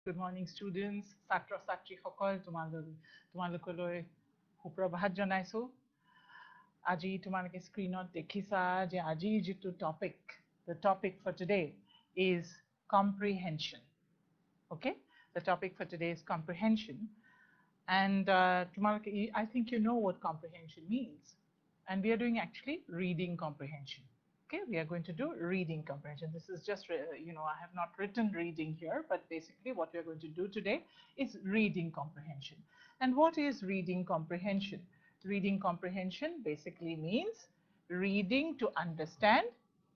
Good morning, students. ছাত্ৰ ছাত্ৰীসকল তোমালোকলৈ সুপ্ৰভাত জনাইছো। আজি তোমালোকে স্ক্ৰীনত দেখিছা যে আজিৰ যিটো topic, the topic for today is comprehension. Okay, the topic for today is comprehension, and I think you know what comprehension means, and we are doing actually reading comprehension. Okay, we are going to do reading comprehension. This is just, I have not written reading here, but basically what we are going to do today is reading comprehension. And what is reading comprehension? Reading comprehension basically means reading to understand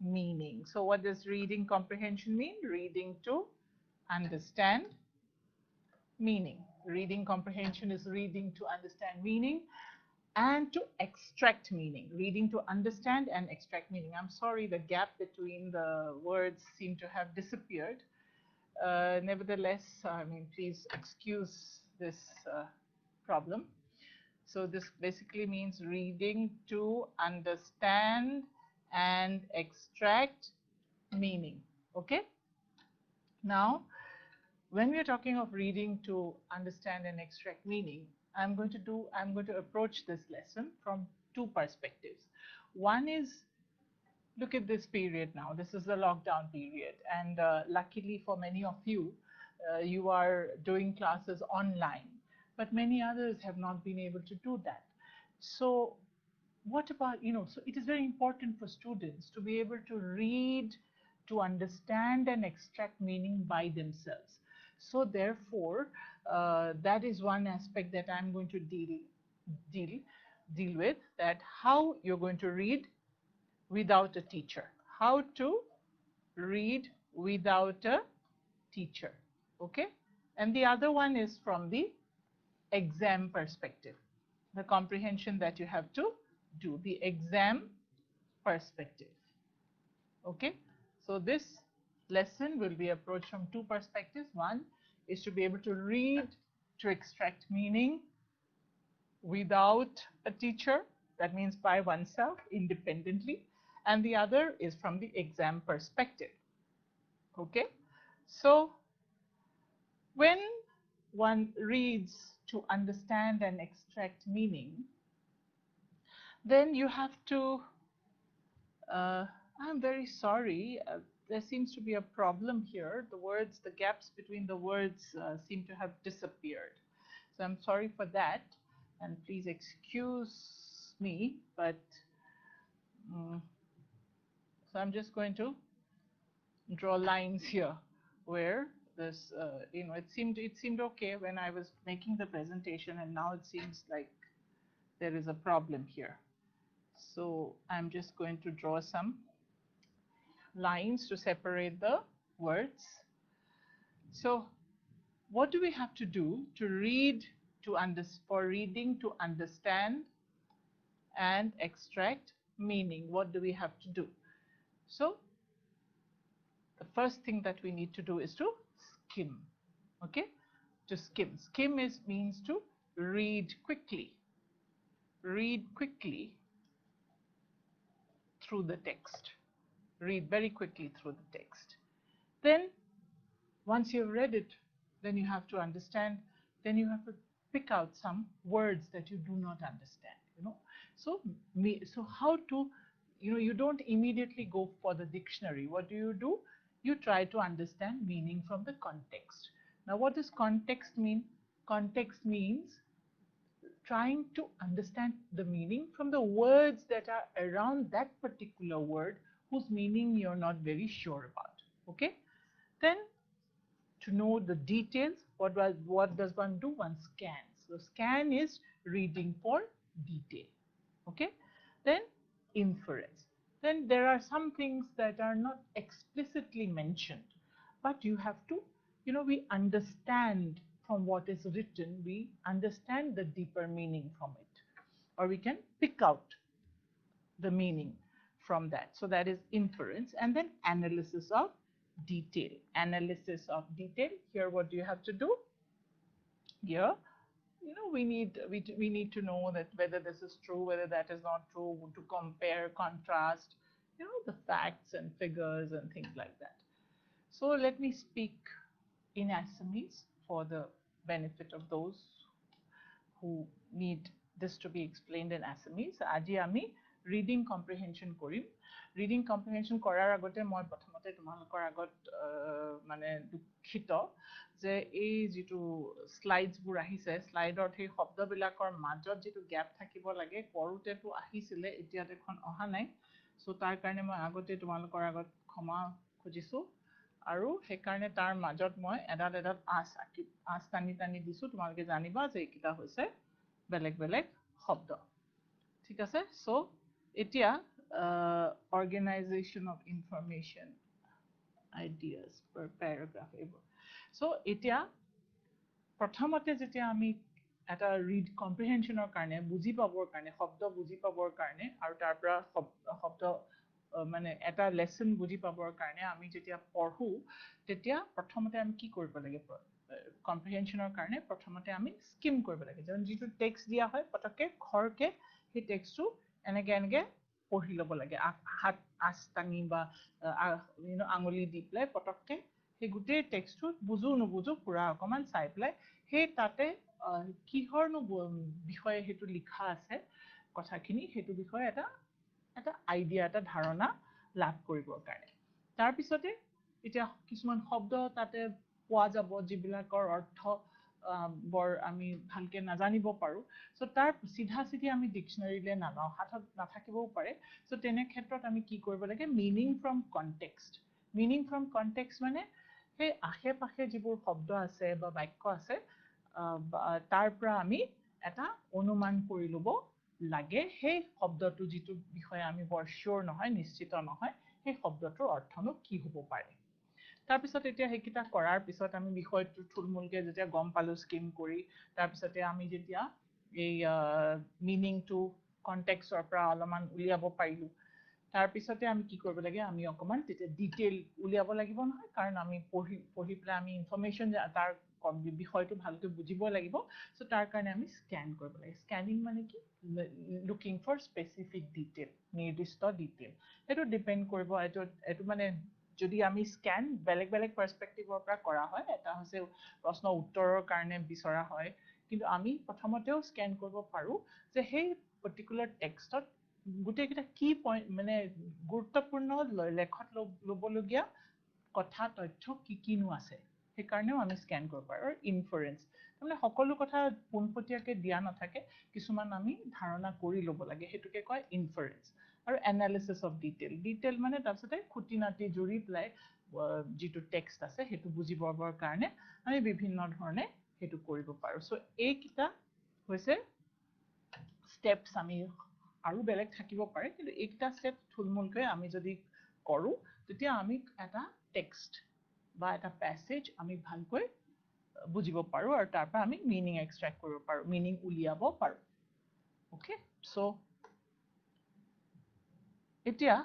meaning. So what does reading comprehension mean? Reading to understand meaning. Reading comprehension is reading to understand meaning and to extract meaning. Reading to understand and extract meaning. I'm sorry, the gap between the words seem to have disappeared. Nevertheless, please excuse this problem. So this basically means reading to understand and extract meaning. Okay? Now, when we are talking of reading to understand and extract meaning, I'm going to approach this lesson from two perspectives. One is, look at this period now. This is the lockdown period, and luckily for many of you, you are doing classes online, but many others have not been able to do that. So what about, so it is very important for students to be able to read, to understand and extract meaning by themselves. So therefore, that is one aspect that I'm going to deal with, that how you're going to read without a teacher. How to read without a teacher. Okay? And the other one is from the exam perspective. The comprehension that you have to do, the exam perspective. Okay? So this lesson will be approached from two perspectives. One is to be able to read, to extract meaning without a teacher, that means by oneself, independently, and the other is from the exam perspective. Okay? So when one reads to understand and extract meaning, then you have to, I'm very sorry, there seems to be a problem here. The words, the gaps between the words seem to have disappeared. So I'm sorry for that, and please excuse me, but so I'm just going to draw lines here where this, it seemed okay when I was making the presentation, and now it seems like there is a problem here. So I'm just going to draw some lines to separate the words. So what do we have to do to read, for reading to understand and extract meaning? What do we have to do? So the first thing that we need to do is to skim. Okay? To skim. Skim means to read quickly. Read quickly through the text. Read very quickly through the text. Then once you've read it, then you have to understand, then you have to pick out some words that you do not understand, So how to, you don't immediately go for the dictionary. What do? You try to understand meaning from the context. Now, what does context mean? Context means trying to understand the meaning from the words that are around that particular word whose meaning you're not very sure about. Okay? Then to know the details, what does one do? One scans. So scan is reading for detail. Okay? Then inference. Then there are some things that are not explicitly mentioned, but you have to, we understand from what is written, we understand the deeper meaning from it, or we can pick out the meaning from that. So that is inference. And then analysis of detail. Analysis of detail. Here, what do you have to do? Here, we need to know that whether this is true, whether that is not true, to compare, contrast, the facts and figures and things like that. So let me speak in Assamese for the benefit of those who need this to be explained in Assamese. Aji ami reading comprehension korim. Reading comprehension korar agote moi prothomote tomalokor agot mane dukhito je ei jitu slides bur ahise slide or thei shobdo bilakor majot jitu gap thakibo lage korute to ahisile etia dekhon oha nai so tar karone moi agote tomalokor agot khoma khojisu আৰু হেকাৰণে তাৰ মাজত মই এডাল এডাল আঁচ টানি দিছো তোমালোকে জানিবা যে এইকেইটা হৈছে বেলেগ বেলেগ শব্দ ঠিক আছে সো এতিয়া অৰ্গেনাইজেশ্যন অফ ইনফৰমেশ্যন আইডিয়াজ পাৰ পেৰাগ্ৰাফ এইবোৰ সো এতিয়া প্ৰথমতে যেতিয়া আমি এটা ৰিড কম্প্ৰিহেনশ্যনৰ কাৰণে বুজি পাবৰ কাৰণে শব্দ বুজি পাবৰ কাৰণে আৰু তাৰ পৰা শব্দ মানে এটা লেসন বুজি পাবৰ কাৰণে আমি যেতিয়া পঢ়ো তেতিয়া প্ৰথমতে আমি কি কৰিব লাগে কম্প্ৰিহেনশ্যনৰ কাৰণে প্ৰথমতে আমি স্কিম কৰিব লাগে যেন যিটো টেক্সট দিয়া হয় পটকে খৰকে সেই টেক্সটটো এনেকে পঢ়ি ল'ব লাগে হাত আস্তাঙি বা আঙুলি দি পেলাই পটকে সেই গোটেই টেক্সটটো বুজো নুবুজো পুৰা অকমান চাই পেলাই সেই তাতে কিহৰনো বিষয়ে সেইটো লিখা আছে কথাখিনি সেইটো বিষয়ে এটা আইডিয়া এটা ধাৰণা লাভ কৰিবৰ কাৰণে তাৰ পিছতে এতিয়া কিছুমান শব্দ তাতে পোৱা যাব যিবিলাকৰ অৰ্থ বৰ আমি ভালকে নাজানিব পাৰো সো তাৰ সিধা আমি ডিকচনাৰীলে নালাও হাতত নাথাকিবও পাৰে সো তেনে ক্ষেত্ৰত আমি কি কৰিব লাগে মিনিং ফ্ৰম কনটেক্সট মানে সেই আশে পাশে যিবোৰ শব্দ আছে বা বাক্য আছে তাৰ পৰা আমি এটা অনুমান কৰি ল'ব লাগে সেই শব্দটো যিটো বিষয়ে আমি বৰ শিওৰ নহয় নিশ্চিত নহয় সেই শব্দটোৰ অৰ্থনো কি হ'ব পাৰে তাৰ পিছত এতিয়া হেকিটা কৰাৰ পিছত আমি বিষয়টো থুলমুলকে যেতিয়া গম পালো স্কিম কৰি তাৰ পিছতে আমি যেতিয়া এই মিনিংটো কনটেক্সটৰ পৰা অলপমান উলিয়াব পাৰিলো তাৰ পিছতে আমি কি কৰিব লাগে আমি অকমান তেতিয়া ডিটেইল উলিয়াব লাগিব নহয় কাৰণ আমি পঢ়ি পেলাই আমি ইনফৰমেশ্যন তাৰ বিষয়টো ভালকৈ বুজিব লাগিব সো তাৰ কাৰণে আমি স্ক্যান কৰিব লাগে স্ক্যানিং মানে কি লুকিং ফৰ স্পেসিফিক ডিটেইল নিৰ্দিষ্ট ডিটেইল এটো ডিপেন্ড কৰিব এটো মানে যদি আমি স্ক্যান বেলেগ বেলেগ পাৰ্সপেক্টিভৰ পৰা কৰা হয় এটা হৈছে প্ৰশ্ন উত্তৰৰ কাৰণে বিচৰা হয় কিন্তু আমি প্ৰথমতেও স্ক্যান কৰিব পাৰো যে সেই পাৰ্টিকুলাৰ টেক্সটত গোটেইকেইটা কি পইণ্ট মানে গুৰুত্বপূৰ্ণ লেখত ল'বলগীয়া কথা তথ্য কিনো আছে সেইকাৰণেও আমি স্ক্যান কৰিব পাৰো আৰু ইনফাৰেন্স মানে সকলো কথা পোনপটীয়াকৈ দিয়া নাথাকে কিছুমান আমি ধাৰণা কৰি ল'ব লাগে সেইটোকে কয় ইনফাৰেন্স আৰু এনালিসিস অফ ডিটেইল মানে তাৰপিছতে খুঁটিনাটি জুৰি পেলাই যিটো টেক্সট আছে সেইটো বুজিবৰ কাৰণে আমি বিভিন্ন ধৰণে সেইটো কৰিব পাৰো সো এইকেইটা হৈছে স্টেপস আমি আৰু বেলেগ থাকিব পাৰে কিন্তু এইকেইটা স্টেপ থুলমুলকৈ আমি যদি কৰো তেতিয়া আমি এটা টেক্সট বা এটা প্যাসেজ আমি ভালকৈ বুজিব পাৰো আৰু তাৰ পৰা আমি মিনিং এক্সট্ৰাক্ট কৰিব পাৰো মিনিং উলিয়াব পাৰো ওকে সো এতিয়া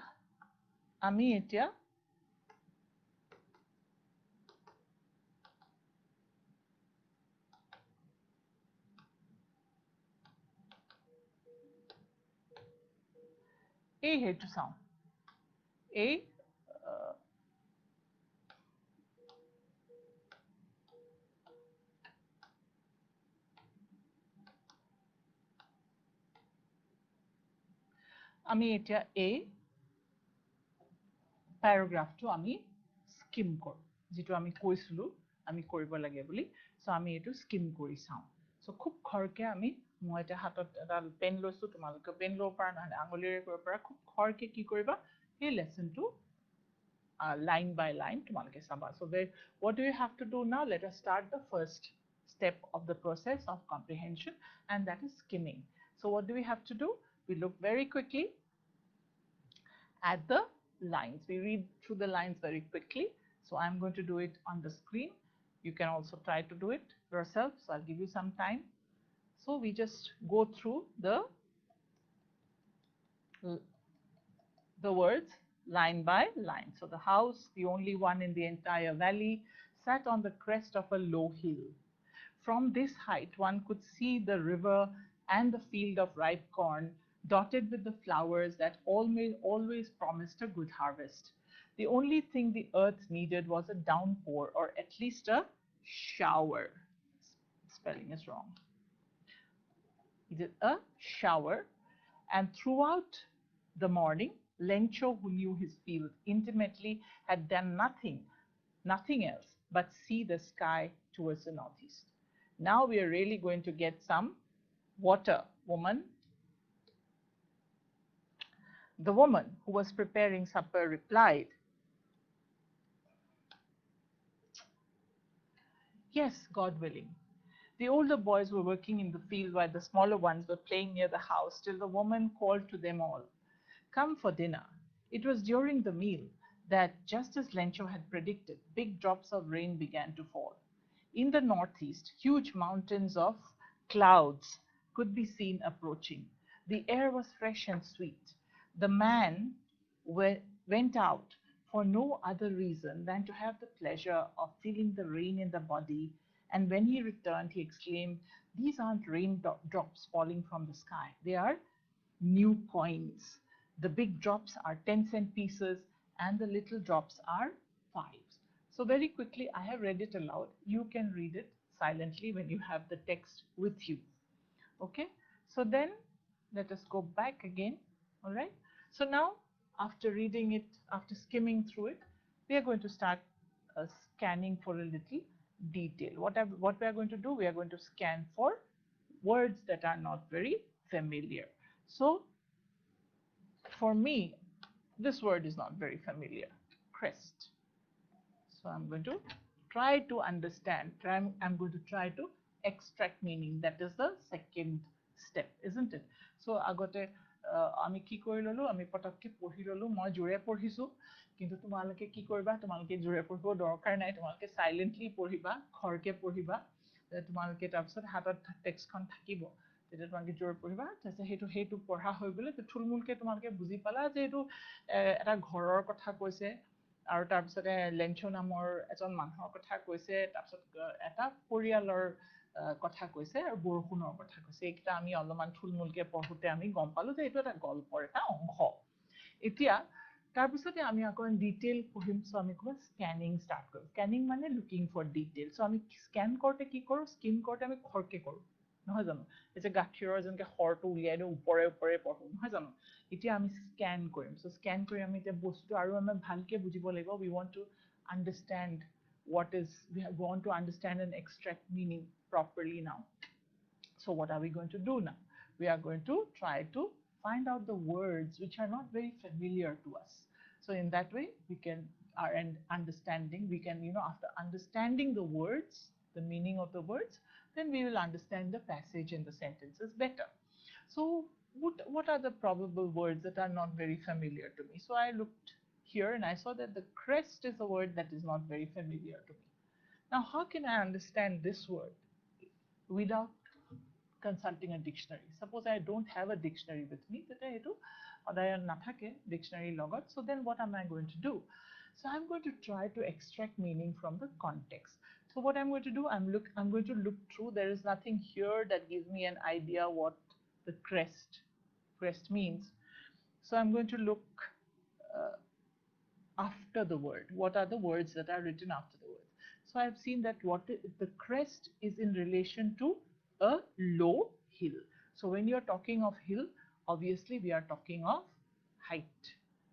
আমি এতিয়া এই হেতু চাও এই আমি এতিয়া এই প্যাৰাগ্ৰাফটো আমি স্কিম কৰো যেটো আমি কৈছিলো আমি কৰিব লাগে বুলি সো আমি এটো স্কিম কৰি চাও সো খুব খৰকে আমি মই এটা হাতত এটা পেন লৈছো তোমালোকে পেন ল'ব পাৰা নহয় আঙুলিৰে কৰিব পাৰা খুব খৰকে কি কৰিবা এই লেসনটো line by line তোমালোকে চাবা so what do you have to do now let us start the first step of the process of comprehension and that is skimming so what do we have to do we look very quickly at the lines. We read through the lines very quickly. So I'm going to do it on the screen. You can also try to do it yourself. So I'll give you some time. So we just go through the words line by line. So the house, the only one in the entire valley, sat on the crest of a low hill. From this height, one could see the river and the field of ripe corn dotted with the flowers that always promised a good harvest. The only thing the earth needed was a downpour, or at least a shower. Spelling is wrong. It is a shower. And throughout the morning, Lencho, who knew his field intimately, had done nothing else but see the sky towards the northeast. Now we are really going to get some water, woman. The woman who was preparing supper replied, "Yes, God willing." The older boys were working in the field while the smaller ones were playing near the house till the woman called to them all, "Come for dinner." It was during the meal that, just as Lencho had predicted, big drops of rain began to fall. In the northeast, huge mountains of clouds could be seen approaching. The air was fresh and sweet. The man went out for no other reason than to have the pleasure of feeling the rain in the body, and when he returned, he exclaimed, "These aren't raindrops falling from the sky. They are new coins. The big drops are 10-cent pieces and the little drops are fives." So very quickly, I have read it aloud. You can read it silently when you have the text with you. Okay, so then let us go back again. All right, so now after reading it, after skimming through it, we are going to start scanning for a little detail. What we are going to do, we are going to scan for words that are not very familiar. So for me, this word is not very familiar, crest. So I'm going to try to understand, I'm going to try to extract meaning. That is the second step, isn't it? So agote আমি কি কৰি ললো, আমি পটককে পঢ়ি ললো, মই জোৰে পঢ়িছো, কিন্তু তোমালোকে কি কৰিবা, তোমালোকে জোৰে পঢ়িব দৰকাৰ নাই, তোমালোকে সাইলেন্টলি পঢ়িবা, খৰকে পঢ়িবা, তোমালোকে তাৰপিছত হাতত টেক্সটখন থাকিব, তেতিয়া তোমালোকে জোৰে পঢ়িবা, তাৰপিছত সেইটো পঢ়া হৈ গ'লে থুলমূলকে তোমালোকে বুজি পালা যে এইটো এটা ঘৰৰ কথা কৈছে, আৰু তাৰপিছতে লেঞ্চো নামৰ এজন মানুহৰ কথা কৈছে, তাৰপিছত এটা পৰিয়ালৰ কথা কৈছে, আৰু বৰষুণৰ কথা কৈছে। এইকেইটা আমি অলপমান থুলমূলকে পঢ়োতে আমি গম পালো যে এইটো এটা গল্পৰ এটা অংশ। এতিয়া তাৰপিছতে আমি আকৌ ডিটেইল পঢ়িম। চ' আমি ক'ব স্কেনিং ষ্টাৰ্ট কৰিম। স্কেনিং মানে লুকিং ফৰ ডিটেইল। চ' আমি স্কেন কৰোঁতে কি কৰোঁ, স্কিম কৰোঁতে আমি খৰকে কৰোঁ, নহয় জানো? এই যে গাখীৰৰ যেনেকৈ খৰটো উলিয়াই দিওঁ, ওপৰে ওপৰে পঢ়োঁ, নহয় জানো? এতিয়া আমি স্কেন কৰিম। চ' স্কেন কৰি আমি এতিয়া বস্তুটো আৰু আমি ভালকে বুজিব লাগিব। We want to understand what is, we want to understand and extract meaning properly now. So what are we going to do now? We are going to try to find out the words which are not very familiar to us. So in that way, we can, our understanding, we can, after understanding the words, the meaning of the words, then we will understand the passage and the sentences better. So what are the probable words that are not very familiar to me? So I looked here and I saw that the crest is a word that is not very familiar to me. Now, how can I understand this word without consulting a dictionary? Suppose I don't have a dictionary with me, dictionary logot. So then what am I going to do? So I'm going to try to extract meaning from the context. So what I'm going to do, I'm going to look through. There is nothing here that gives me an idea what the crest means. So I'm going to look after the word. What are the words that are written after the word? So I've seen that the crest is in relation to a low hill. So when you're talking of hill, obviously we are talking of height.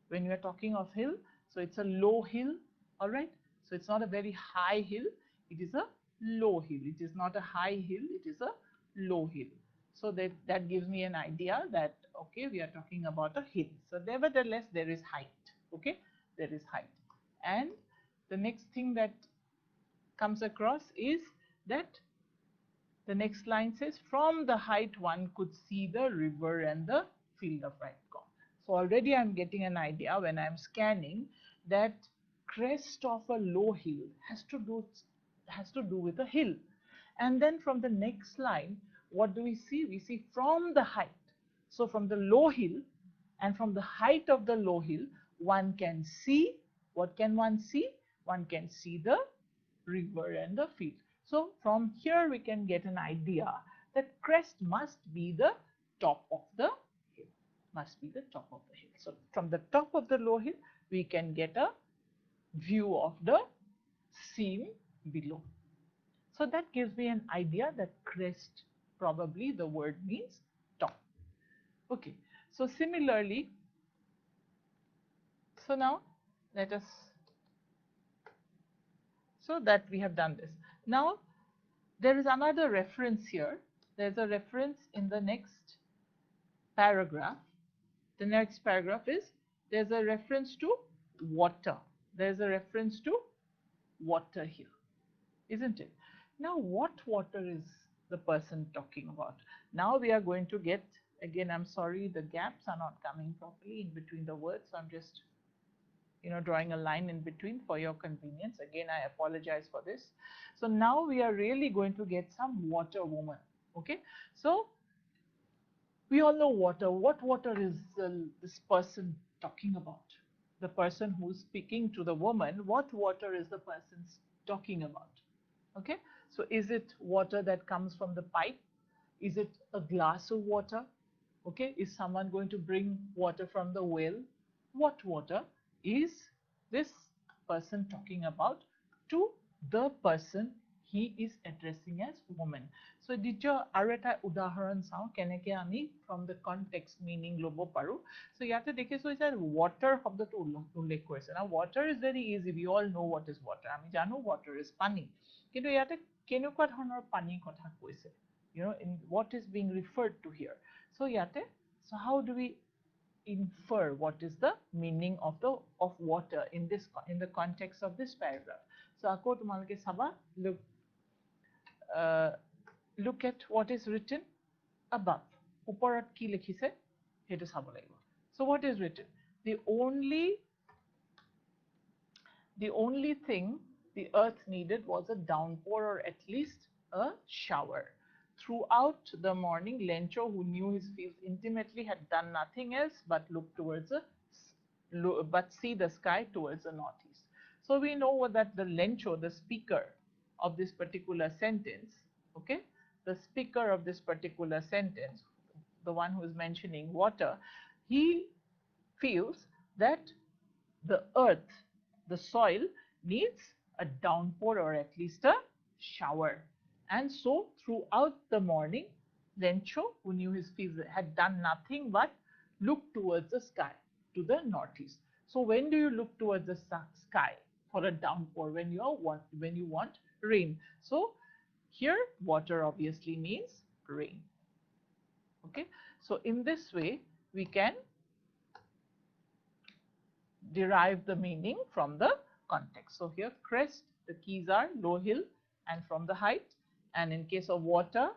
When you are talking of hill, so it's a low hill, all right? So it's not a very high hill, it is a low hill. It is not a high hill, it is a low hill. So that gives me an idea that, okay, we are talking about a hill. So nevertheless, there is height, okay? There is height. And the next thing that comes across is that the next line says, from the height one could see the river and the field of ripe corn. So already I'm getting an idea when I'm scanning that crest of a low hill has to do with a hill. And then from the next line, what do we see? We see from the height. So from the low hill and from the height of the low hill, one can see, what can one see? One can see the river and the field. So from here we can get an idea that crest must be the top of the hill, must be the top of the hill. So from the top of the low hill, we can get a view of the scene below. So that gives me an idea that crest, probably the word means top. Okay, so similarly, so now let us, so that we have done this. Now there is another reference here. There's a reference in the next paragraph. The next paragraph is, there's a reference to water. There's a reference to water here, isn't it? Now, what water is the person talking about? Now we are going to get, again, I'm sorry, the gaps are not coming properly in between the words, so I'm just drawing a line in between for your convenience. Again, I apologize for this. So now we are really going to get some water woman. Okay, so we all know water. What water is this person talking about? The person who's speaking to the woman, what water is the person talking about? Okay, so is it water that comes from the pipe? Is it a glass of water? Okay, is someone going to bring water from the well? What water is this person talking about to the person he is addressing as woman? So দ্বিতীয় আৰু এটা উদাহৰণ চাওঁ কেনেকৈ আমি from the context meaning ল'ব পাৰোঁ. So ইয়াতে দেখিছোঁ যে water শব্দটো উল্লেখ কৰিছে. Now water is very easy, we all know what is water. আমি জানো water is পানী. কিন্তু ইয়াতে কেনেকুৱা ধৰণৰ পানীৰ কথা কৈছে? In what is being referred to here? So yate, so how do we infer what is the meaning of water in the context of this paragraph? So ako tumalke saba, look at what is written above. Uparat ki likhise hetu sabo lagibo. So what is written? The only thing the earth needed was a downpour, or at least a shower. Throughout the morning, Lencho, who knew his fields intimately, had done nothing else but see the sky towards the northeast. So we know that the Lencho, the speaker of this particular sentence, okay, the speaker of this particular sentence, the one who is mentioning water, he feels that the earth, the soil, needs a downpour or at least a shower. And so throughout the morning, Lencho, who knew his fields, had done nothing but look towards the sky, to the northeast. So when do you look towards the sky for a downpour? When you want rain. So here water obviously means rain. Okay, so in this way we can derive the meaning from the context. So here crest, the keys are low hill and from the height. And in case of water,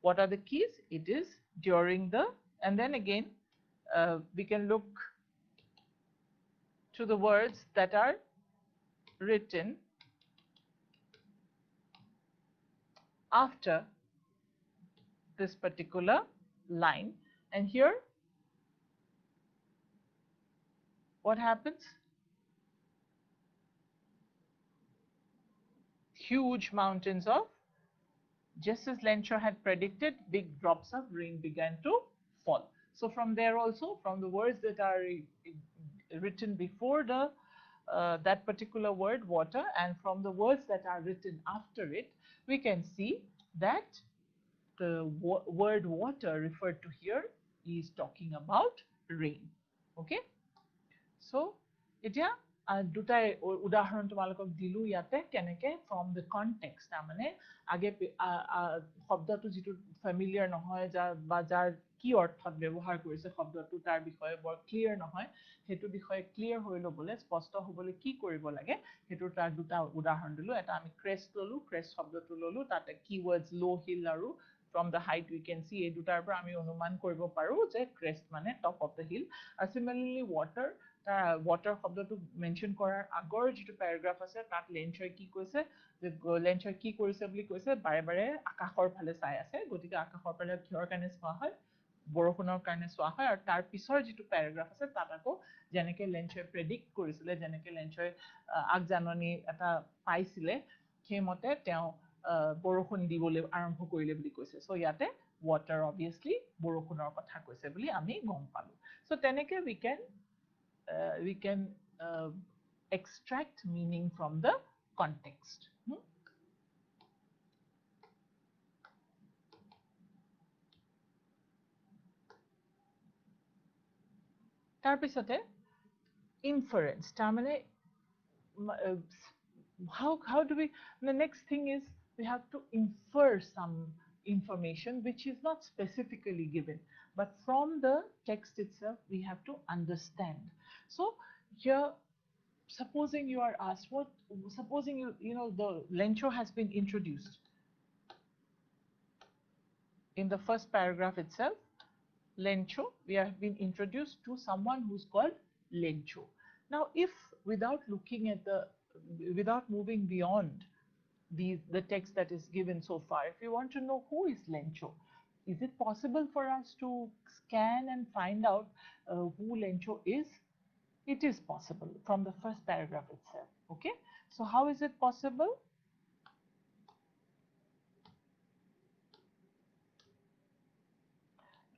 what are the keys? It is during the, and then again we can look to the words that are written after this particular line. And here what happens? Huge mountains of, just as Lencho had predicted, big drops of rain began to fall. So from there also, from the words that are written before the that particular word water, and from the words that are written after it, we can see that the word water referred to here is talking about rain. Okay, so এতিয়া দুটাই উদাহৰণ তোমালোকক দিলো ইয়াতে কেনেকে from the context মানে আগে শব্দটো যেটো ফ্যামিলিয়াৰ নহয় বা যাৰ কি অৰ্থত ব্যৱহাৰ কৰিছে শব্দটো তাৰ বিষয়ে বৰ ক্লিয়াৰ নহয় হেতু বিষয়ে ক্লিয়াৰ হৈ লবলৈ স্পষ্ট হ'বলৈ কি কৰিব লাগে হেতু তাৰ দুটা উদাহৰণ দিলো এটা আমি ক্ৰেষ্ট ললো ক্ৰেষ্ট শব্দটো ললো তাতে keywords low hill আৰু from the height we can see এই দুটাৰ পৰা আমি অনুমান কৰিব পাৰো যে crest মানে top of the hill and similarly water শব্দটো মেনশন কৰাৰ আগৰ যেটো প্যাৰাগ্ৰাফ আছে তাত লেঞ্চয় কি কৈছে যে লেঞ্চয় কি কৰিছে বুলি কৈছে বাৰে বাৰে আকাশৰ ফালে চাই আছে গতিকে আকাশৰ ফালে কিহৰ কাৰণে চোৱা হয় বৰষুণৰ কাৰণে চোৱা হয় আৰু তাৰ পিছৰ যেটো প্যাৰাগ্ৰাফ আছে তাত আকৌ যেনেকৈ লেঞ্চয় প্ৰেডিক্ট কৰিছিলে যেনেকৈ লেঞ্চয় আগজাননী এটা পাইছিলে সেইমতে তেওঁ বৰষুণ দিবলৈ আৰম্ভ কৰিলে বুলি কৈছে সো ইয়াতে water obviously বৰষুণৰ কথা কৈছে বুলি আমি গম পালো সো তেনেকৈ we can extract meaning from the context. তাৰ পিছতে inference তাৰমানে how do we, the next thing is we have to infer some information which is not specifically given, but from the text itself we have to understand. So here, supposing you are asked supposing you know the lencho has been introduced in the first paragraph itself. Lencho, we have been introduced to someone who's called Lencho. Now, if without looking at without moving beyond the text that is given so far, if we want to know who is Lencho, is it possible for us to scan and find out who Lencho is? It is possible from the first paragraph itself. Okay, so how is it possible?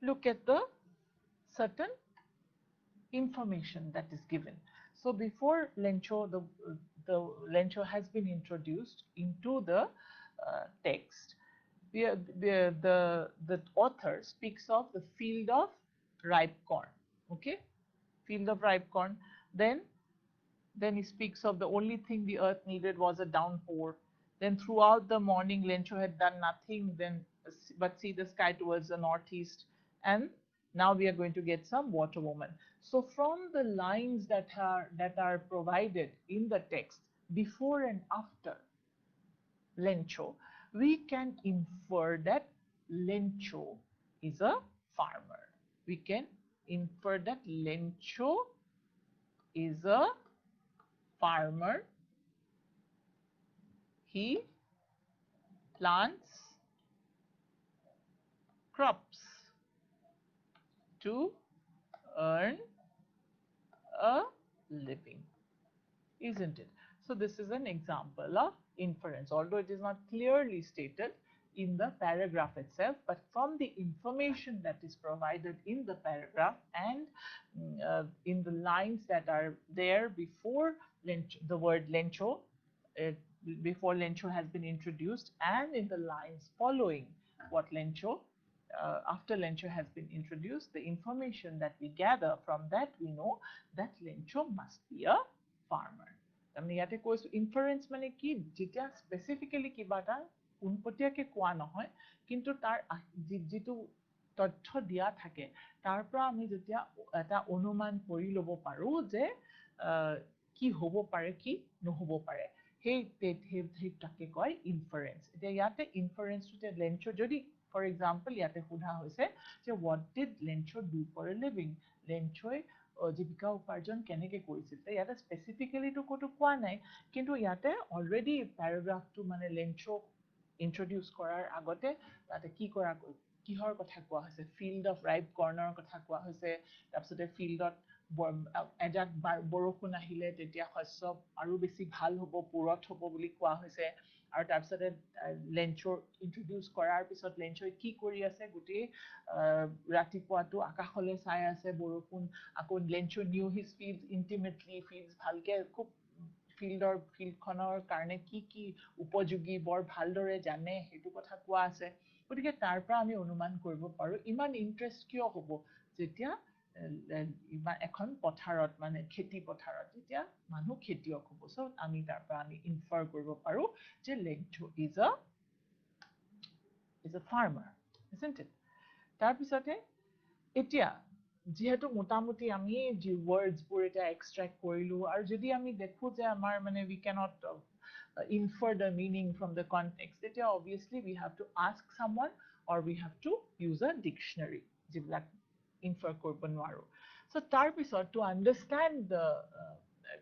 Look at the certain information that is given. So before Lencho, the Lencho has been introduced into the text. The author speaks of the field of ripe corn. Okay, field of ripe corn. Then he speaks of the only thing the earth needed was a downpour. Then throughout the morning, Lencho had done nothing but see the sky towards the northeast. And now we are going to get some water woman. So from the lines that are provided in the text before and after Lencho, we can infer that Lencho is a farmer. We can infer that Lencho is a farmer. He plants crops to earn a living, isn't it? So this is an example of inference, although it is not clearly stated in the paragraph itself, but from the information that is provided in the paragraph and in the lines that are there before the word Lencho, before Lencho has been introduced, and in the lines following what Lencho, after Lencho has been introduced, the information that we gather from that, we know that Lencho must be a farmer. আমি ইয়াতে কৈছো inference মানে কি, যেটা specifically কিবা এটা পোনপটীয়াকে কোৱা নহয়, কিন্তু তাৰ যিটো তথ্য দিয়া থাকে তাৰ পৰা আমি যেতিয়া এটা অনুমান কৰি ল'ব পাৰো যে কি হ'ব পাৰে কি নহ'ব পাৰে, সেইটাকে কয় ইনফারেন্স. এতিয়া ইয়াতে ইনফারেন্সটোতে লেঞ্চো যদি ফৰ এক্সাম্পল ইয়াতে সোধা হৈছে যে what did Lencho do for a living, লেঞ্চোই জীৱিকা উপাৰ্জন কেনেকৈ কৰিছিল, ইয়াতে স্পেচিফিকেলিটো ক'তো কোৱা নাই, কিন্তু ইয়াতে অলৰেডি পেৰাগ্ৰাফটো মানে লেঞ্চো ইন্ট্ৰডিউচ কৰাৰ আগতে তাতে কিহৰ কথা কোৱা হৈছে, ফিল্ড অফ ৰাইপ কৰ্ণৰ কথা কোৱা হৈছে, তাৰপিছতে ফিল্ডত এজাক বৰষুণ আহিলে তেতিয়া শস্য আৰু বেছি ভাল হ'ব, পুৰঠ হ'ব বুলি কোৱা হৈছে, আৰু তাৰপিছতে লেঞ্চোৰ ইন্ট্ৰডিউচ কৰাৰ পিছত লেঞ্চোই কি কৰি আছে, গোটেই ৰাতিপুৱাটো আকাশলৈ চাই আছে বৰষুণ, আকৌ Lencho knew his fields intimately, fields ভালকে খুব ফিল্ডখনৰ কাৰণে কি কি উপযোগী বৰ ভালদৰে জানে সেইটো কথা কোৱা আছে. গতিকে তাৰ পৰা আমি অনুমান কৰিব পাৰো ইমান ইণ্টাৰেষ্ট কিয় হ'ব যেতিয়া এখন পথাৰত মানে খেতি পথাৰত যেতিয়া মানুহ খেতিয়ক হ'ব. চ' আমি তাৰ পৰা আমি ইনফাৰ কৰিব পাৰো যে Lencho is a farmer, isn't it? তাৰপিছতে এতিয়া যেহেতু মোটামুটি আমি যি ৱৰ্ডছবোৰ এটা এক্সট্ৰেক্ট কৰিলো, আৰু যদি আমি দেখো যে আমাৰ মানে we cannot infer the meaning from the context, তেতিয়া obviously we have to ask someone or we have to use a dictionary, যিবিলাক infer কৰিব নোৱাৰো. So তাৰপিছত to understand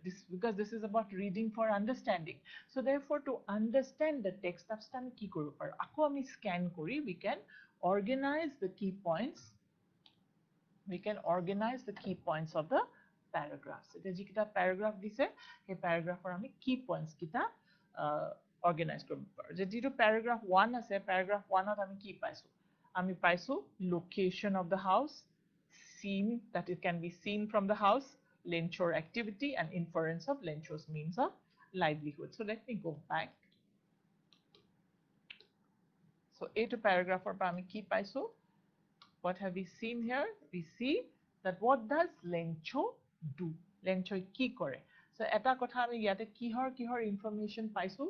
this, because this is about reading for understanding, so therefore to understand the text, তাৰপিছত আমি কি কৰিব পাৰো, আকৌ আমি স্ক্যান কৰি we can organize the key points of the paragraphs. এতিয়া যিকেইটা paragraph দিছে সেই paragraphৰ আমি key points কেইটা organize কৰিব পাৰো. যিটো paragraph 1 আছে, paragraph 1ত আমি কি পাইছো, আমি পাইছো location of the house, scene that it can be seen from the house, Lenchor activity, and inference of Lenchor's means of livelihood. So let me go back. So এইটো paragraph পৰা আমি কি পাইছো, what have we seen here? We see that what does lencho do? Lencho কি কৰে? So এটা কথা আমি ইয়াতে কিহৰ ইনফৰমেশন পাইছো,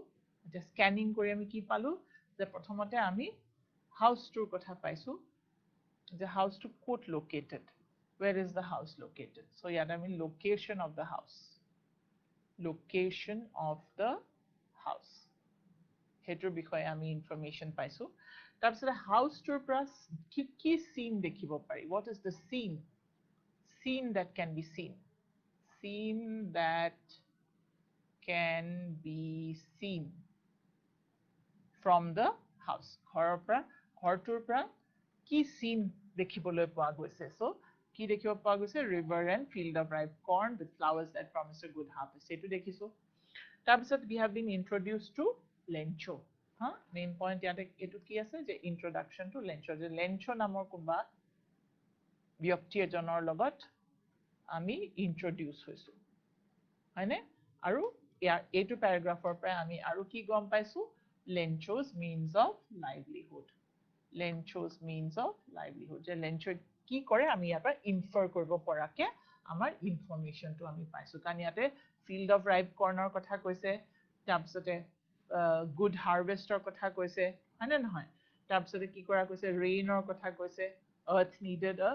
এটা স্ক্যানিং কৰি আমি কি পালো যে প্ৰথমতে আমি হাউসটোৰ কথা পাইছো যে হাউসটো ক'ত located, where is the house located? So ইয়াতে আমি location of the house, location of the house হেতুৰ বিষয়ে আমি ইনফৰমেশন পাইছো। তাৰপিছত হাউসটোৰ পৰা কি সিন দেখিব পাৰি, what is the scene that can be seen, scene that can be seen from the house, ঘৰটোৰ পৰা কি সিন দেখিবলৈ পোৱা গৈছে। So কি দেখিব পোৱা গৈছে, river and field of ripe corn with flowers that promise a good harvest, এইটো দেখিছো। তাৰপিছত we have been introduced to lencho, main point ইয়াতে এইটো কি আছে যে ইন্ট্ৰডাকশ্যন টু লেঞ্চো, যে লেঞ্চো নামৰ কোনোবা ব্যক্তি এজনৰ লগত আমি ইন্ট্ৰডিউচ হৈছো, হয়নে? আৰু ইয়াৰ এইটো পেৰাগ্ৰাফৰ পৰা আমি আৰু কি গম পাইছো, Lencho's means of livelihood, Lencho's means of livelihood, যে লেঞ্চো কি কৰে আমি ইয়াৰ পৰা ইনফাৰ কৰিব পৰাকে আমাৰ ইনফৰমেশনটো আমি পাইছো। কাৰণ ইয়াতে ফিল্ড অফ ৰাইপ কৰ্ণৰ কথা কৈছে, তাৰপিছতে গুড হাৰ্ভেষ্টৰ কথা কৈছে, হয়নে নহয়? তাৰপিছতে কি কৰা কৈছে, ৰেইনৰ কথা কৈছে, আৰ্থ নিডেড আ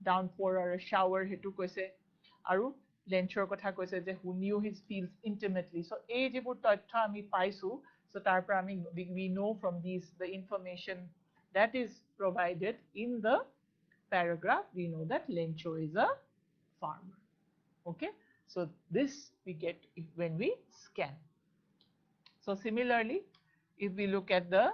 ডাউনপ'ৰ আৰু শাৱাৰ সেইটো কৈছে, আৰু লেঞ্চৰ কথা কৈছে যে হু নিউ হিজ ফিল্ডছ ইণ্টিমেটলি। চ' এই যিবোৰ তথ্য আমি পাইছো, চ' তাৰ পৰা আমি we know from these the information that is provided in the paragraph, we know that Lencho is a farmer. Okay, so this we get when we scan. So similarly, if we look at the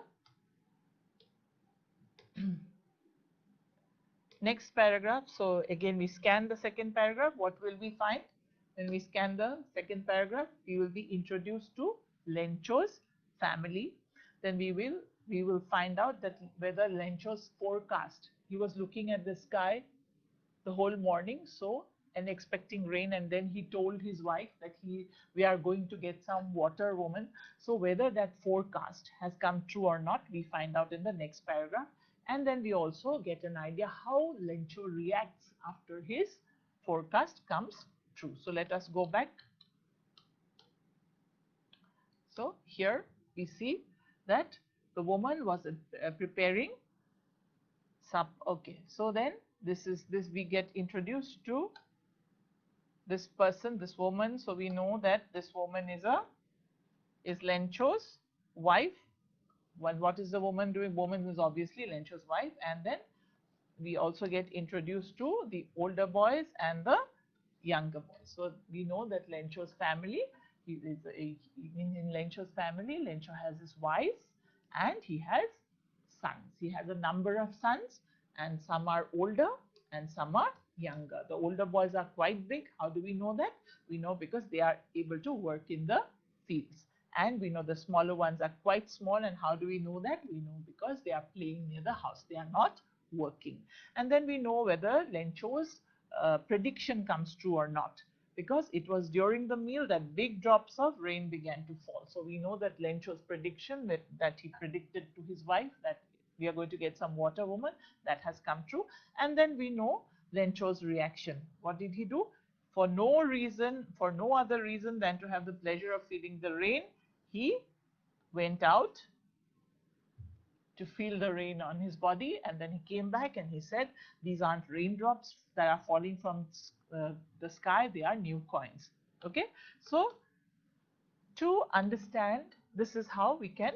next paragraph, so again we scan the second paragraph, what will we find? When we scan the second paragraph, we will be introduced to Lencho's family. Then we will find out that whether Lencho's forecast, he was looking at the sky the whole morning, so and expecting rain, and then he told his wife that we are going to get some water, woman. So whether that forecast has come true or not, we find out in the next paragraph. And then we also get an idea how Lencho reacts after his forecast comes true. So let us go back. So here we see that the woman was preparing supper. Okay, so then this we get introduced to this person, this woman. So we know that this woman is Lencho's wife. What is the woman doing? Woman is obviously Lencho's wife. And then we also get introduced to the older boys and the younger boys. So we know that Lencho's family, in Lencho's family, Lencho has his wife and he has sons. He has a number of sons, and some are older and some are younger. The older boys are quite big. How do we know that? We know because they are able to work in the fields. And we know the smaller ones are quite small. And how do we know that? We know because they are playing near the house. They are not working. And then we know whether Lencho's prediction comes true or not, because it was during the meal that big drops of rain began to fall. So we know that Lencho's prediction that he predicted to his wife that we are going to get some water, woman, that has come true. And then we know Lencho's reaction. What did he do? For no other reason than to have the pleasure of feeling the rain, he went out to feel the rain on his body, and then he came back and he said, these aren't raindrops that are falling from the sky, they are new coins. Okay, so to understand, this is how we can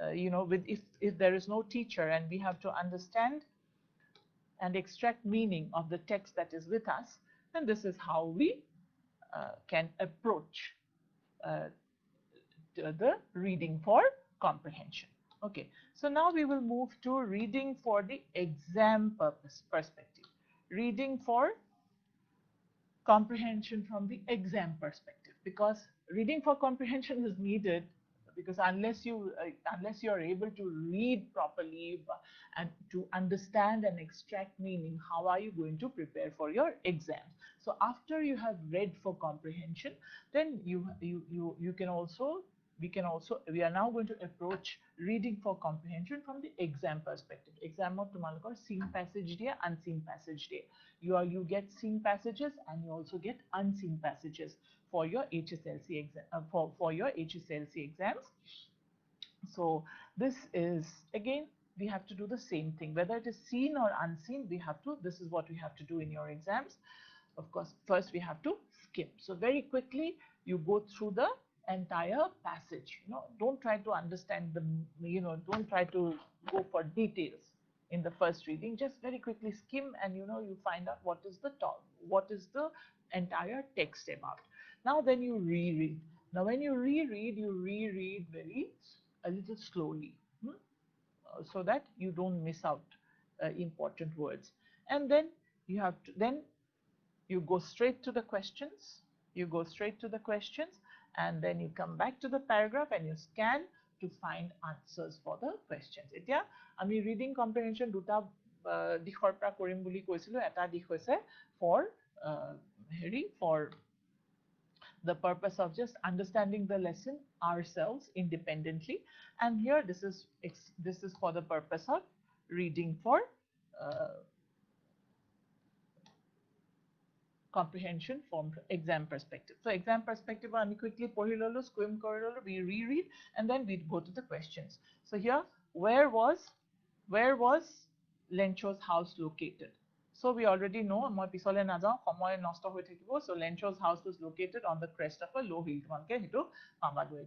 if there is no teacher and we have to understand and extract meaning of the text that is with us, then this is how we can approach the reading for comprehension. Okay, so now we will move to reading for the exam perspective. Reading for comprehension from the exam perspective, because reading for comprehension is needed, because unless you are able to read properly and to understand and extract meaning, how are you going to prepare for your exams? So after you have read for comprehension, then you can also we are now going to approach reading for comprehension from the exam perspective. Exam of tumalokor seen passage day, unseen passage day. You get seen passages and you also get unseen passages for your HSLC exam, for your HSLC exams. So this is, again, we have to do the same thing, whether it is seen or unseen. This is what we have to do in your exams. Of course, first we have to skim. So very quickly you go through the entire passage. Don't try to understand don't try to go for details in the first reading. Just very quickly skim, and you find out what is the entire text about. Now then you reread. Now when you reread a little slowly, so that you don't miss out important words. And then you go straight to the questions. And then you come back to the paragraph and you scan to find answers for the questions. Etia ami reading comprehension duta dikhor pra korim buli koisilu. Eta dikh hoise for the purpose of just understanding the lesson ourselves independently, and here this is for the purpose of reading for comprehension from exam perspective. So exam perspective, we quickly skim, we reread, and then we go to the questions. So here, where was Lencho's house located? So we already know. So Lencho's house was located on the crest of a low hill.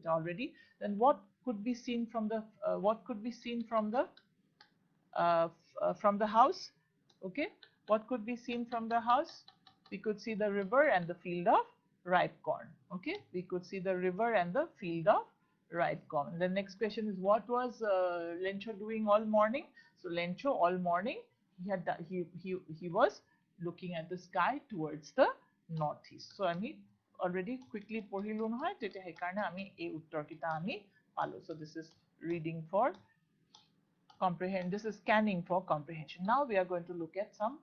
Already. Then what could be seen from the house? Okay, what could be seen from the house? We could see the river and the field of ripe corn. Okay, we could see the river and the field of ripe corn. The next question is, what was Lencho doing all morning? So Lencho all morning he was looking at the sky towards the northeast. So ami already quickly পঢ়িলো নহয়, তেতিয়া হেকাৰণে আমি এই উত্তৰ কিটা আমি পালো. So this is reading for comprehension. This is scanning for comprehension. Now we are going to look at some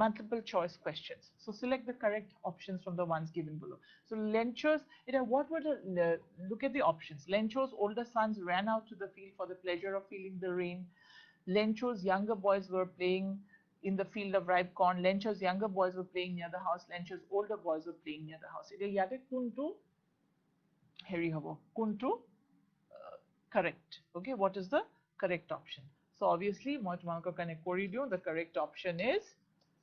multiple choice questions. So select the correct options from the ones given below. So Lencho's, look at the options. Lencho's older sons ran out to the field for the pleasure of feeling the rain. Lencho's younger boys were playing in the field of ripe corn. Lencho's younger boys were playing near the house. Lencho's older boys were playing near the house. Correct. Okay, what is the correct option? So obviously, the correct option is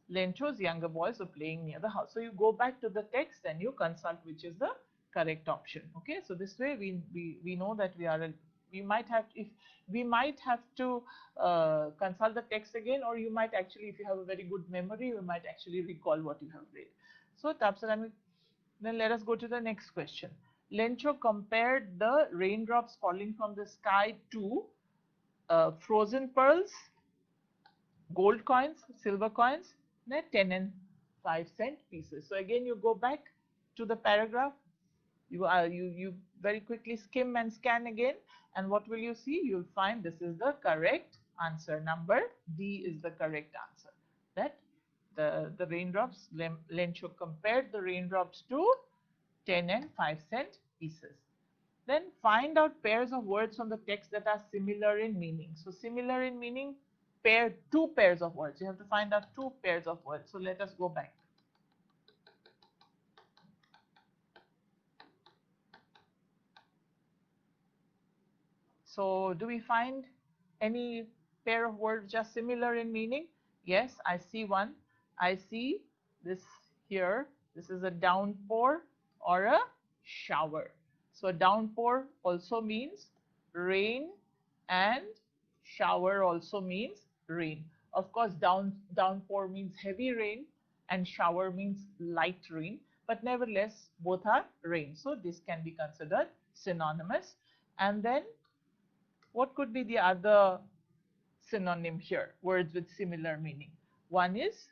Lencho's younger boys were playing near the house. So you go back to the text and you consult which is the correct option. Okay, so this way we know that we might have to consult the text again, or you might actually, if you have a very good memory, you might actually recall what you have read. So then let us go to the next question. Lencho compared the raindrops falling from the sky to frozen pearls, gold coins, silver coins, 10 and 5 cent pieces. So again, you go back to the paragraph. You very quickly skim and scan again, and what will you see? You'll find this is the correct answer. Number D is the correct answer. That the raindrops, Lencho compared the raindrops to 10 and 5 cent pieces. Then find out pairs of words from the text that are similar in meaning. So similar in meaning, two pairs of words. You have to find out two pairs of words. So let us go back. So do we find any pair of words just similar in meaning? Yes, I see one. I see this here. This is a downpour or a shower. So downpour also means rain and shower also means rain. Of course, downpour means heavy rain and shower means light rain, but nevertheless, both are rain. So this can be considered synonymous. And then what could be the other synonym here? Words with similar meaning. One is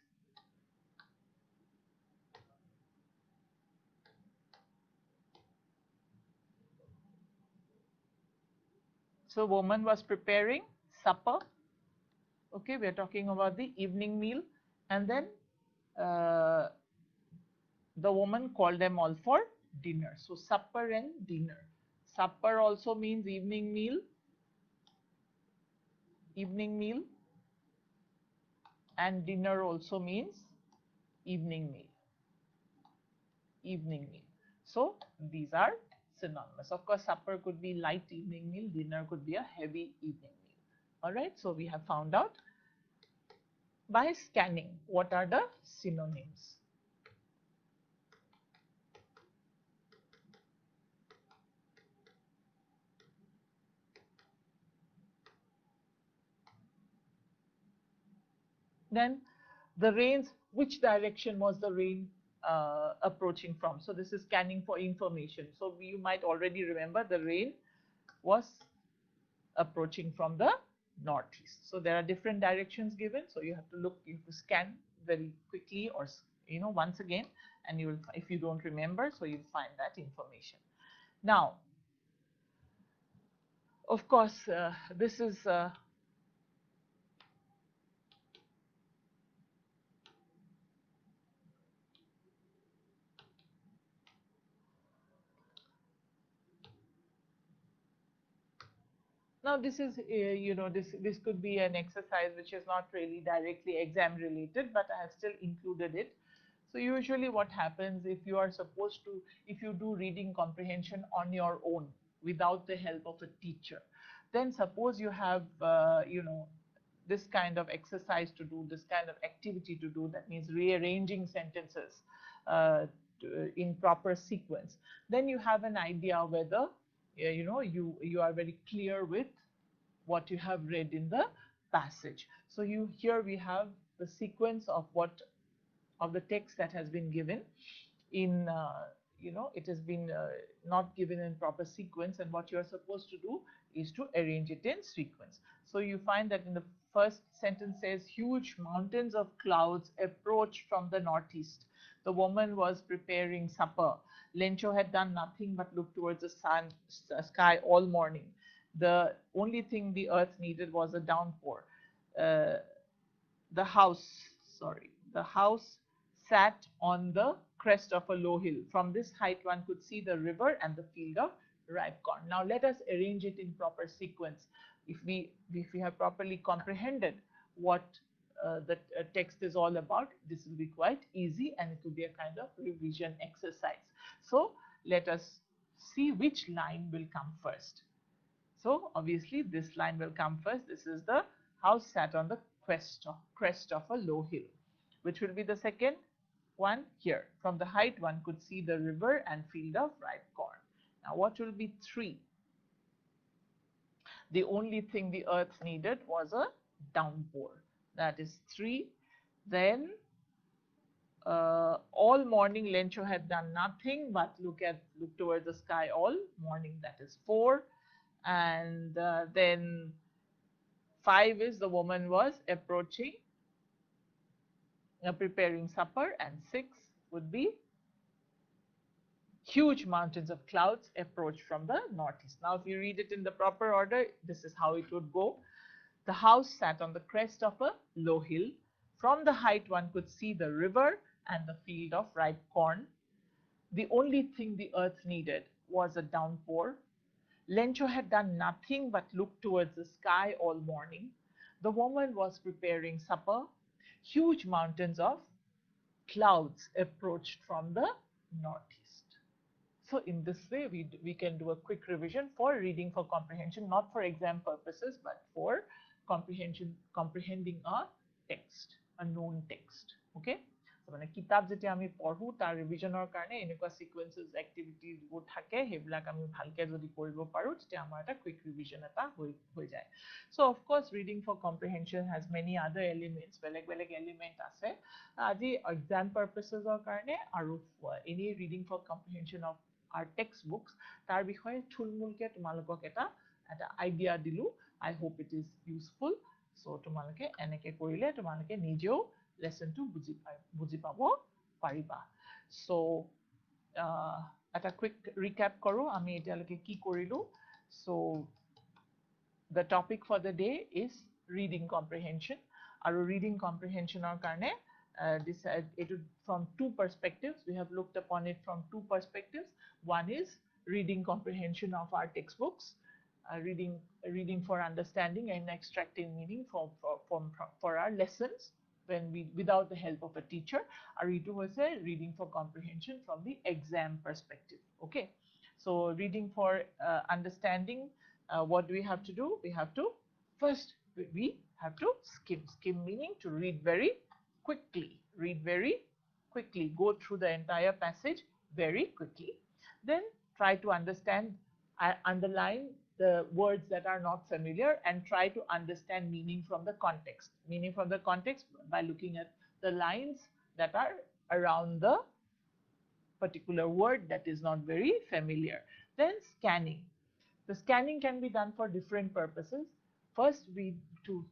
so woman was preparing supper. Okay, we are talking about the evening meal. And then the woman called them all for dinner. So supper and dinner. Supper also means evening meal. Evening meal. And dinner also means evening meal. Evening meal. So these are synonymous. Of course, supper could be light evening meal. Dinner could be a heavy evening meal. All right. So we have found out by scanning what are the synonyms. Then the rains, which direction was the rain approaching from? So this is scanning for information. So you might already remember the rain was approaching from the northeast. So there are different directions given. So you have to look, you have to scan very quickly, or once again, and you will, if you don't remember, so you'll find that information. Now, of course, this is now this is this could be an exercise which is not really directly exam related, but I have still included it. So usually what happens, if you are supposed to, if you do reading comprehension on your own without the help of a teacher, then suppose you have this kind of exercise to do, this kind of activity to do, that means rearranging sentences in proper sequence, then you have an idea whether you are very clear with what you have read in the passage. So here we have the sequence of the text that has been given in it has been not given in proper sequence, and what you are supposed to do is to arrange it in sequence. So you find that in the first sentence says, huge mountains of clouds approached from the northeast. The woman was preparing supper. Lencho had done nothing but look towards the sky all morning. The only thing the earth needed was a downpour. The house sat on the crest of a low hill. From this height, one could see the river and the field of ripe corn. Now let us arrange it in proper sequence. If we have properly comprehended what the text is all about, this will be quite easy, and it will be a kind of revision exercise. So let us see which line will come first. So obviously this line will come first. This is the house sat on the crest of a low hill. Which will be the second one? Here. From the height one could see the river and field of ripe corn. Now what will be 3? The only thing the earth needed was a downpour. That is 3. Then all morning Lencho had done nothing but look towards the sky all morning. That is 4. And then 5 is the woman was approaching, preparing supper, and 6 would be huge mountains of clouds approached from the northeast. Now if you read it in the proper order, this is how it would go. The house sat on the crest of a low hill. From the height one could see the river and the field of ripe corn. The only thing the earth needed was a downpour. Lencho had done nothing but look towards the sky all morning. The woman was preparing supper. Huge mountains of clouds approached from the northeast. So in this way, we can do a quick revision for reading for comprehension, not for exam purposes, but for comprehending a text, a known text. Okay? মানে কিতাপ যেতিয়া আমি পঢ়ো তাৰ ৰিভিজনৰ কাৰণে এনেকুৱা সিকুৱেন্সেস এক্টিভিটিবোৰ থাকে, সেইবিলাক আমি ভালকে যদি কৰিব পাৰো তেতিয়া আমাৰ এটা কুইক ৰিভিজন এটা হৈ যায়. So of course reading for comprehension has many other elements, বেলেগ এলিমেন্ট আছে আজি এক্সাম পাৰপাসেসৰ কাৰণে, আৰু any reading for comprehension of our textbooks তাৰ বিষয়ে থুলমুলকে তোমালোকক এটা আইডিয়া দিলো. I hope it is useful. So তোমালোকে এনেকে কৰিলে তোমালোকে নিজেও লেসনটো বুজি পাব পাৰিবা. So এটা কুইক ৰিক্যাপ কৰো আমি এতিয়ালৈকে কি কৰিলো. So the topic for the day is reading comprehension, আৰু reading comprehensionৰ কাৰণে from two perspectives. We have looked upon it from two perspectives. One is reading comprehension of our textbooks, reading for understanding and extracting meaning for our lessons when we without the help of a teacher. Aritu was a reading for comprehension from the exam perspective. Okay, so reading for understanding, what do we have to do? We have to first we have to skim. Skim meaning to read very quickly. Read very quickly. Go through the entire passage very quickly. Then try to understand, underline the words that are not familiar and try to understand meaning from the context. Meaning from the context by looking at the lines that are around the particular word that is not very familiar. Then scanning. The scanning can be done for different purposes. First,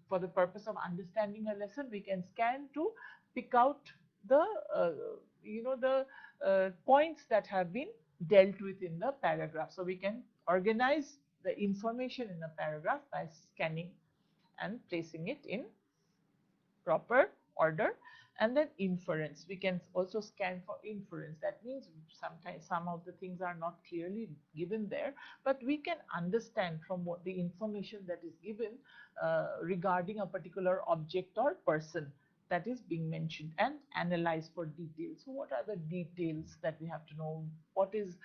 for the purpose of understanding a lesson, we can scan to pick out the points that have been dealt with in the paragraph. So we can organize the information in a paragraph by scanning and placing it in proper order. And then inference, we can also scan for inference. That means sometimes some of the things are not clearly given there, but we can understand from what the information that is given regarding a particular object or person that is being mentioned, and analyze for details. So what are the details that we have to know? What is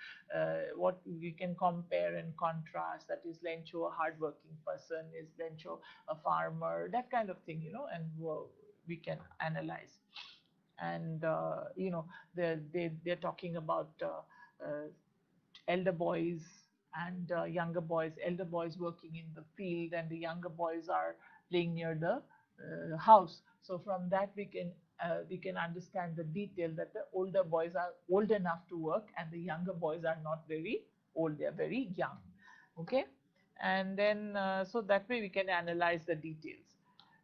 what we can compare and contrast? That is Lencho a hardworking person, is Lencho a farmer, that kind of thing, and we can analyze. And they're talking about elder boys and younger boys. Elder boys working in the field and the younger boys are playing near the house. So from that we can understand the detail that the older boys are old enough to work and the younger boys are not very old, they are very young. Okay, and then so that way we can analyze the details.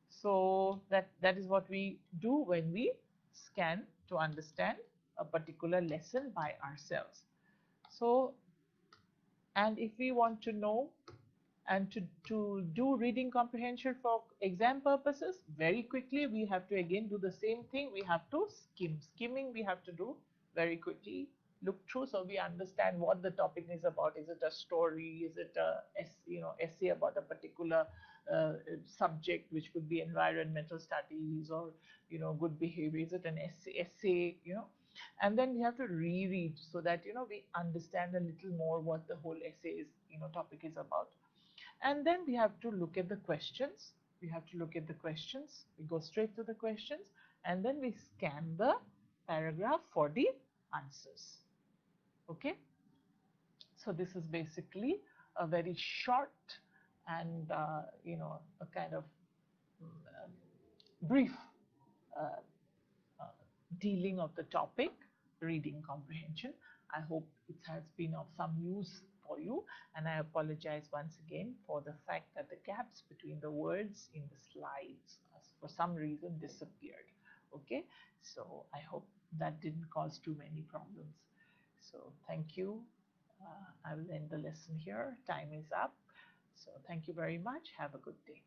So that is what we do when we scan to understand a particular lesson by ourselves. So, and if we want to know and to do reading comprehension for exam purposes very quickly, we have to again do the same thing. We have to skim. Skimming we have to do very quickly, look through so we understand what the topic is about. Is it a story? Is it a essay about a particular subject, which could be environmental studies or good behavior? Is it an essay? And then we have to reread so that we understand a little more what the whole essay is topic is about. And then we have to look at the questions. We have to look at the questions. We go straight to the questions and then we scan the paragraph for the answers. Okay. So this is basically a very short and a kind of brief dealing of the topic reading comprehension. I hope it has been of some use for you, and I apologize once again for the fact that the gaps between the words in the slides for some reason disappeared. Okay, so I hope that didn't cause too many problems. So thank you. I will end the lesson here. Time is up. So thank you very much. Have a good day.